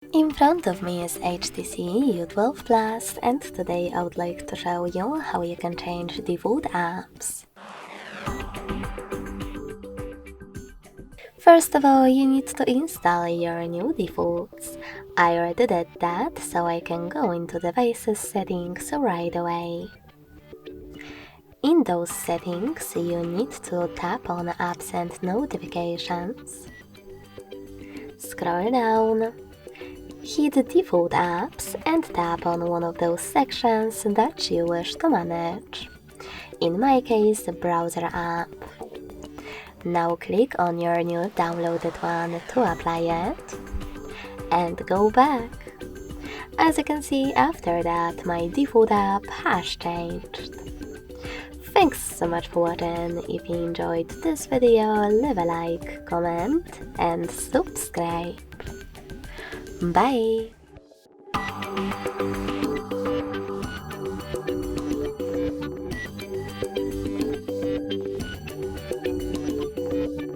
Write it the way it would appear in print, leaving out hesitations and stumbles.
In front of me is HTC U12 Plus, and today I would like to show you how you can change default apps. First of all, you need to install your new defaults. I already did that, so I can go into Devices settings right away. In those settings, you need to tap on Apps and Notifications. Scroll down. Hit Default Apps and tap on one of those sections that you wish to manage. In my case, the Browser app. Now click on your new downloaded one to apply it, and go back. As you can see, after that, my default app has changed. Thanks so much for watching. If you enjoyed this video, leave a like, comment, and subscribe. Bye!